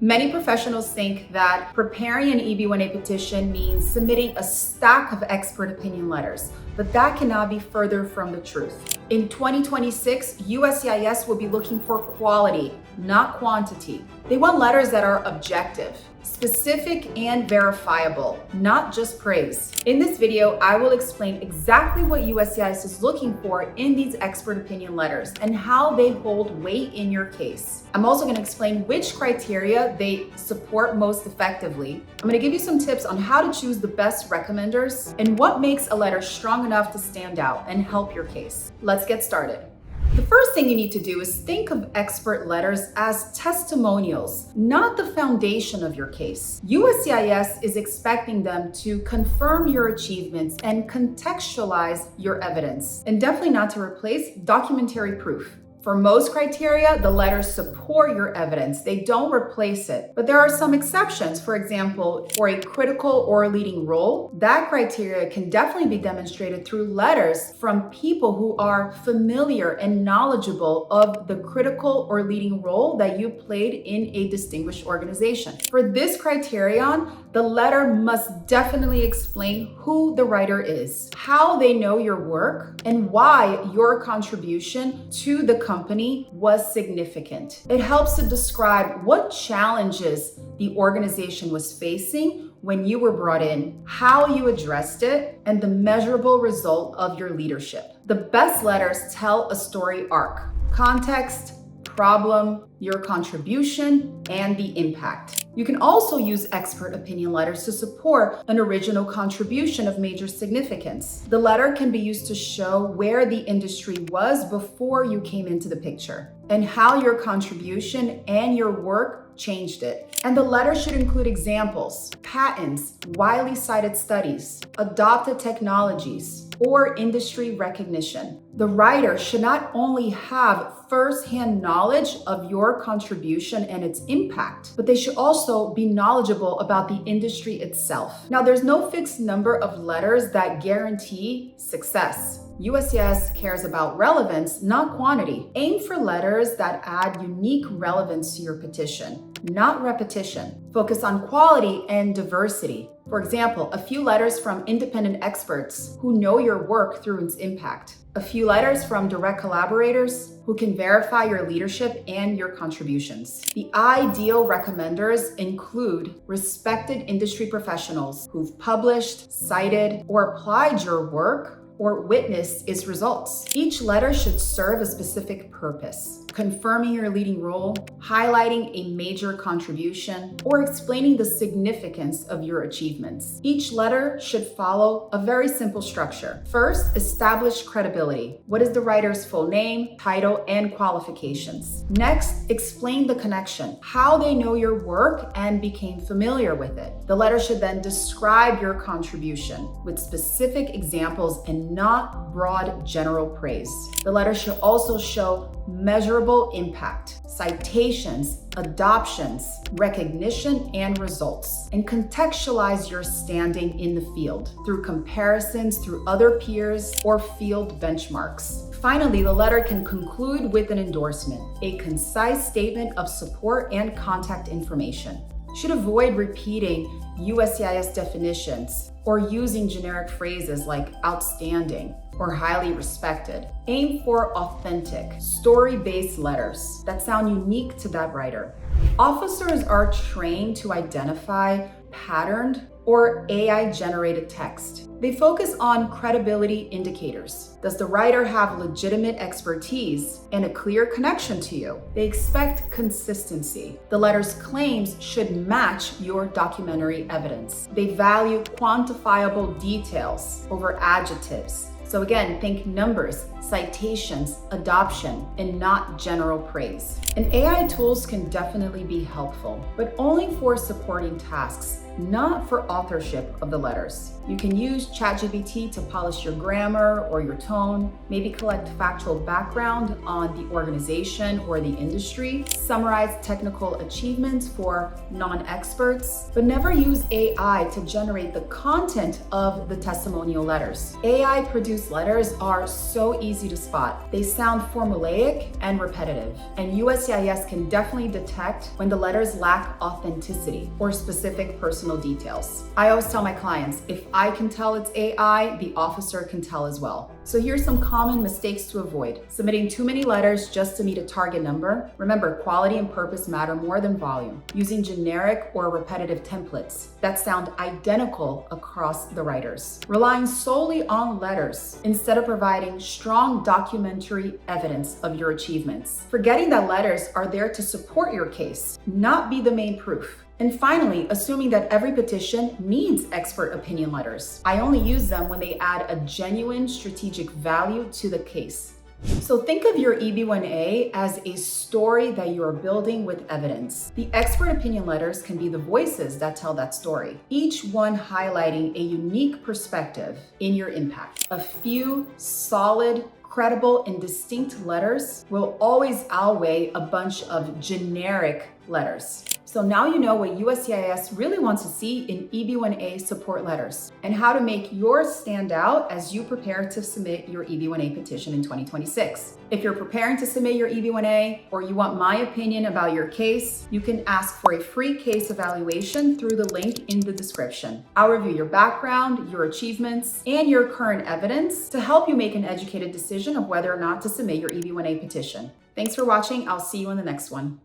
Many professionals think that preparing an EB-1A petition means submitting a stack of expert opinion letters, but that cannot be further from the truth. In 2026, USCIS will be looking for quality, not quantity. They want letters that are objective, specific, and verifiable, not just praise. In this video, I will explain exactly what USCIS is looking for in these expert opinion letters and how they hold weight in your case. I'm also going to explain which criteria they support most effectively. I'm going to give you some tips on how to choose the best recommenders and what makes a letter strong enough to stand out and help your case. Let's get started. The first thing you need to do is think of expert letters as testimonials, not the foundation of your case. USCIS is expecting them to confirm your achievements and contextualize your evidence, and definitely not to replace documentary proof. For most criteria, the letters support your evidence. They don't replace it. But there are some exceptions. For example, for a critical or leading role, that criteria can definitely be demonstrated through letters from people who are familiar and knowledgeable of the critical or leading role that you played in a distinguished organization. For this criterion, the letter must definitely explain who the writer is, how they know your work, and why your contribution to the company was significant. It helps to describe what challenges the organization was facing when you were brought in, how you addressed it, and the measurable result of your leadership. The best letters tell a story arc: context, problem, your contribution, and the impact. You can also use expert opinion letters to support an original contribution of major significance. The letter can be used to show where the industry was before you came into the picture and how your contribution and your work changed it. And the letter should include examples, patents, widely cited studies, adopted technologies, or industry recognition. The writer should not only have first-hand knowledge of your contribution and its impact, but they should also be knowledgeable about the industry itself. Now, there's no fixed number of letters that guarantee success. USCIS cares about relevance, not quantity. Aim for letters that add unique relevance to your petition, not repetition. Focus on quality and diversity. For example, a few letters from independent experts who know your work through its impact. A few letters from direct collaborators who can verify your leadership and your contributions. The ideal recommenders include respected industry professionals who've published, cited, or applied your work or witnessed its results. Each letter should serve a specific purpose: confirming your leading role, highlighting a major contribution, or explaining the significance of your achievements. Each letter should follow a very simple structure. First, establish credibility. What is the writer's full name, title, and qualifications? Next, explain the connection, how they know your work and became familiar with it. The letter should then describe your contribution with specific examples and not broad general praise. The letter should also show measurable impact, citations, adoptions, recognition, and results, and contextualize your standing in the field through comparisons through other peers or field benchmarks. Finally, the letter can conclude with an endorsement, a concise statement of support and contact information. You should avoid repeating USCIS definitions or using generic phrases like outstanding or highly respected. Aim for authentic, story-based letters that sound unique to that writer. Officers are trained to identify patterned or AI-generated text. They focus on credibility indicators. Does the writer have legitimate expertise and a clear connection to you? They expect consistency. The letter's claims should match your documentary evidence. They value quantifiable details over adjectives. So again, think numbers, citations, adoption, and not general praise. And AI tools can definitely be helpful, but only for supporting tasks, not for authorship of the letters. You can use ChatGPT to polish your grammar or your tone, maybe collect factual background on the organization or the industry, summarize technical achievements for non-experts, but never use AI to generate the content of the testimonial letters. AI produces produced letters are so easy to spot. They sound formulaic and repetitive, and USCIS can definitely detect when the letters lack authenticity or specific personal details. I always tell my clients, if I can tell it's AI, the officer can tell as well. So here's some common mistakes to avoid. Submitting too many letters just to meet a target number. Remember, quality and purpose matter more than volume. Using generic or repetitive templates that sound identical across the writers. Relying solely on letters instead of providing strong documentary evidence of your achievements. Forgetting that letters are there to support your case, not be the main proof. And finally, assuming that every petition needs expert opinion letters. I only use them when they add a genuine strategic value to the case. So think of your EB-1A as a story that you are building with evidence. The expert opinion letters can be the voices that tell that story, each one highlighting a unique perspective in your impact. A few solid, credible, and distinct letters will always outweigh a bunch of generic letters. So now you know what USCIS really wants to see in EB-1A support letters and how to make yours stand out as you prepare to submit your EB-1A petition in 2026. If you're preparing to submit your EB-1A or you want my opinion about your case, you can ask for a free case evaluation through the link in the description. I'll review your background, your achievements, and your current evidence to help you make an educated decision of whether or not to submit your EB-1A petition. Thanks for watching. I'll see you in the next one.